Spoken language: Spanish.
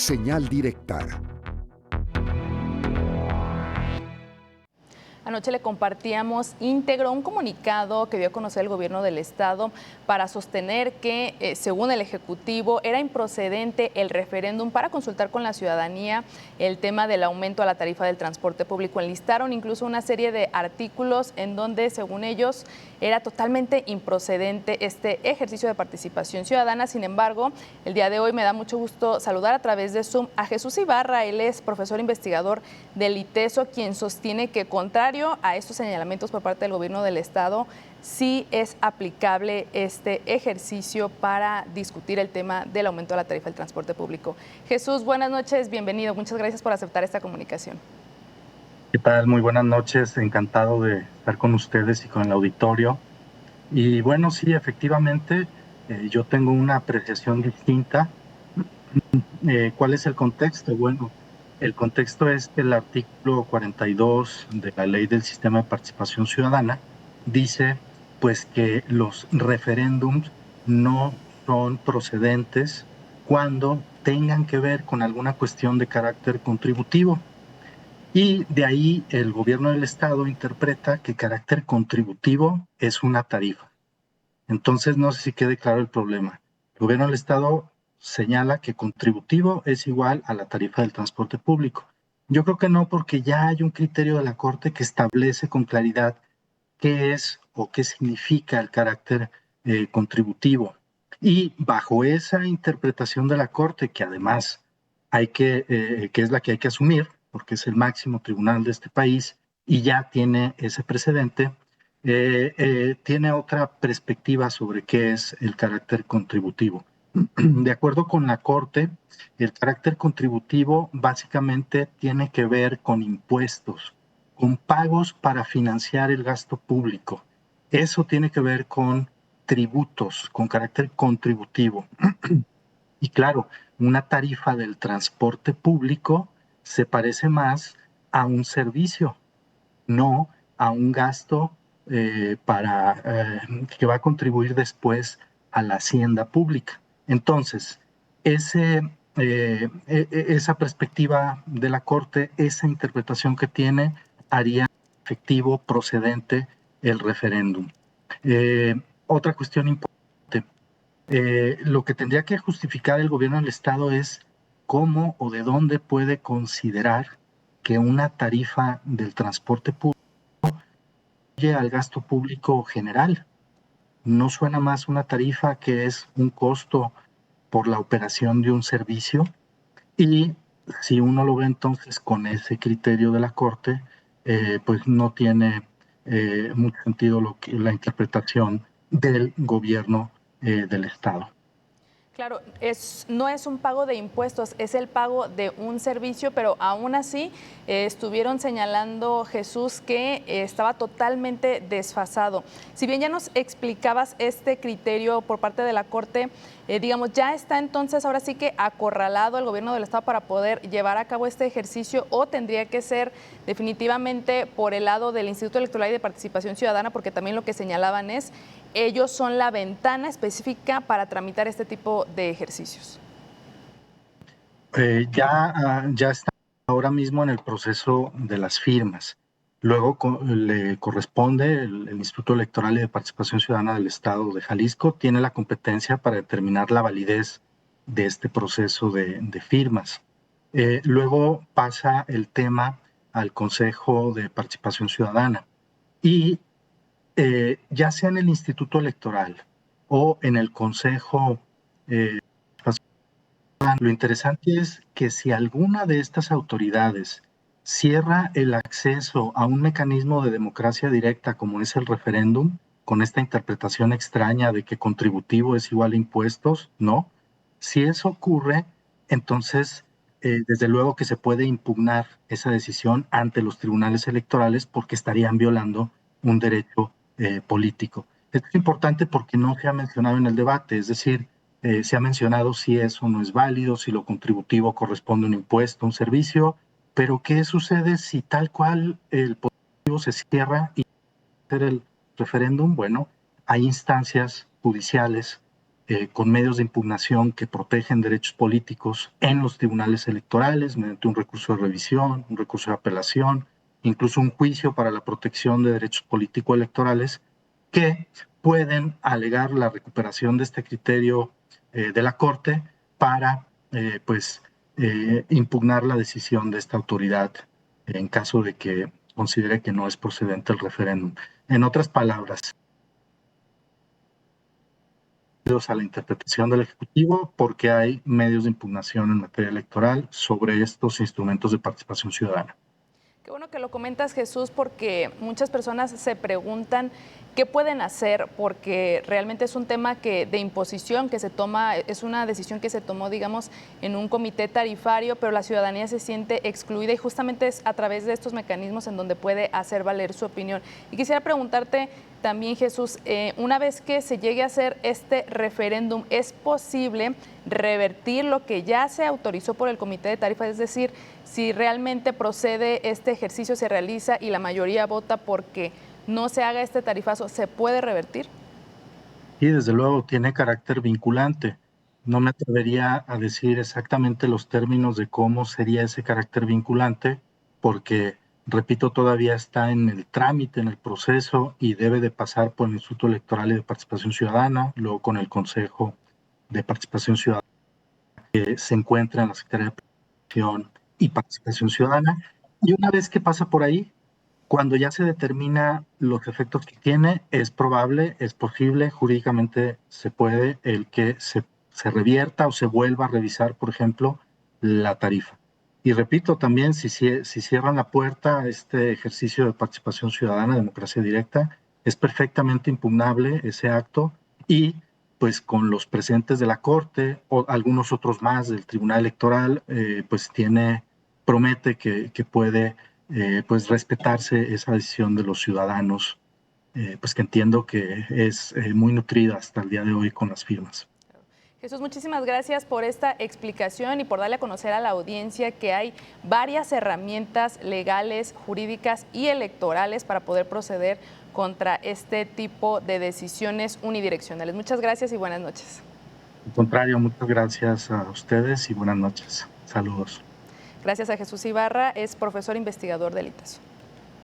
Señal directa. Anoche le compartíamos íntegro un comunicado que dio a conocer el gobierno del estado para sostener que, según el Ejecutivo, era improcedente el referéndum para consultar con la ciudadanía el tema del aumento a la tarifa del transporte público. Enlistaron incluso una serie de artículos en donde, según ellos, era totalmente improcedente este ejercicio de participación ciudadana. Sin embargo, el día de hoy me da mucho gusto saludar a través de Zoom a Jesús Ibarra. Él es profesor investigador del ITESO, quien sostiene que, contrario a estos señalamientos por parte del gobierno del estado, sí es aplicable este ejercicio para discutir el tema del aumento de la tarifa del transporte público. Jesús, buenas noches, bienvenido. Muchas gracias por aceptar esta comunicación. ¿Qué tal? Muy buenas noches. Encantado de estar con ustedes y con el auditorio. Y bueno, sí, efectivamente, yo tengo una apreciación distinta. ¿Cuál es el contexto? Bueno, el contexto es que el artículo 42 de la Ley del Sistema de Participación Ciudadana dice pues que los referéndums no son procedentes cuando tengan que ver con alguna cuestión de carácter contributivo. Y de ahí el gobierno del estado interpreta que carácter contributivo es una tarifa. Entonces no sé si quede claro el problema. El gobierno del estado señala que contributivo es igual a la tarifa del transporte público. Yo creo que no, porque ya hay un criterio de la Corte que establece con claridad qué es o qué significa el carácter contributivo. Y bajo esa interpretación de la Corte, que además que es la que hay que asumir, porque es el máximo tribunal de este país y ya tiene ese precedente, tiene otra perspectiva sobre qué es el carácter contributivo. De acuerdo con la Corte, el carácter contributivo básicamente tiene que ver con impuestos, con pagos para financiar el gasto público. Eso tiene que ver con tributos, con carácter contributivo. Y claro, una tarifa del transporte público se parece más a un servicio, no a un gasto que va a contribuir después a la hacienda pública. Entonces, esa perspectiva de la Corte, esa interpretación que tiene, haría efectivo, procedente el referéndum. Otra cuestión importante, lo que tendría que justificar el gobierno del estado es cómo o de dónde puede considerar que una tarifa del transporte público al gasto público general. ¿No suena más una tarifa que es un costo por la operación de un servicio? Y si uno lo ve entonces con ese criterio de la Corte, pues no tiene mucho sentido la interpretación del gobierno del Estado. Claro, no es un pago de impuestos, es el pago de un servicio, pero aún así estuvieron señalando, Jesús, que estaba totalmente desfasado. Si bien ya nos explicabas este criterio por parte de la Corte, digamos, ya está entonces ahora sí que acorralado el gobierno del estado para poder llevar a cabo este ejercicio, o tendría que ser definitivamente por el lado del Instituto Electoral y de Participación Ciudadana, porque también lo que señalaban es ellos son la ventana específica para tramitar este tipo de ejercicios. Ya está ahora mismo en el proceso de las firmas. Luego le corresponde el Instituto Electoral y de Participación Ciudadana del Estado de Jalisco, tiene la competencia para determinar la validez de este proceso de firmas. Luego pasa el tema al Consejo de Participación Ciudadana y ya sea en el Instituto Electoral o en el Consejo, lo interesante es que si alguna de estas autoridades cierra el acceso a un mecanismo de democracia directa como es el referéndum, con esta interpretación extraña de que contributivo es igual a impuestos, no. Si eso ocurre, entonces desde luego que se puede impugnar esa decisión ante los tribunales electorales porque estarían violando un derecho político. Esto es importante porque no se ha mencionado en el debate, es decir, se ha mencionado si eso no es válido, si lo contributivo corresponde a un impuesto, un servicio, pero ¿qué sucede si tal cual el positivo se cierra y hacer el referéndum? Bueno, hay instancias judiciales con medios de impugnación que protegen derechos políticos en los tribunales electorales mediante un recurso de revisión, un recurso de apelación, incluso un juicio para la protección de derechos político-electorales, que pueden alegar la recuperación de este criterio de la Corte para impugnar la decisión de esta autoridad en caso de que considere que no es procedente el referéndum. En otras palabras, a la interpretación del Ejecutivo porque hay medios de impugnación en materia electoral sobre estos instrumentos de participación ciudadana. Qué bueno que lo comentas, Jesús, porque muchas personas se preguntan qué pueden hacer, porque realmente es un tema de imposición que se toma, es una decisión que se tomó, digamos, en un comité tarifario, pero la ciudadanía se siente excluida y justamente es a través de estos mecanismos en donde puede hacer valer su opinión. Y quisiera preguntarte también, Jesús, una vez que se llegue a hacer este referéndum, ¿es posible revertir lo que ya se autorizó por el comité de tarifas? Es decir, si realmente procede este ejercicio, se realiza y la mayoría vota porque no se haga este tarifazo, ¿se puede revertir? Y desde luego tiene carácter vinculante. No me atrevería a decir exactamente los términos de cómo sería ese carácter vinculante, porque, repito, todavía está en el trámite, en el proceso y debe de pasar por el Instituto Electoral y de Participación Ciudadana, luego con el Consejo de Participación Ciudadana que se encuentra en la Secretaría de Participación y Participación Ciudadana. Y una vez que pasa por ahí, cuando ya se determina los efectos que tiene, es probable, es posible, jurídicamente se puede el que se revierta o se vuelva a revisar, por ejemplo, la tarifa. Y repito, también si cierran la puerta a este ejercicio de participación ciudadana, democracia directa, es perfectamente impugnable ese acto y pues con los presentes de la Corte o algunos otros más del Tribunal Electoral, pues promete que puede pues respetarse esa decisión de los ciudadanos, pues que entiendo que es muy nutrida hasta el día de hoy con las firmas. Jesús, muchísimas gracias por esta explicación y por darle a conocer a la audiencia que hay varias herramientas legales, jurídicas y electorales para poder proceder contra este tipo de decisiones unidireccionales. Muchas gracias y buenas noches. Al contrario, muchas gracias a ustedes y buenas noches. Saludos. Gracias a Jesús Ibarra, es profesor investigador del ITESO.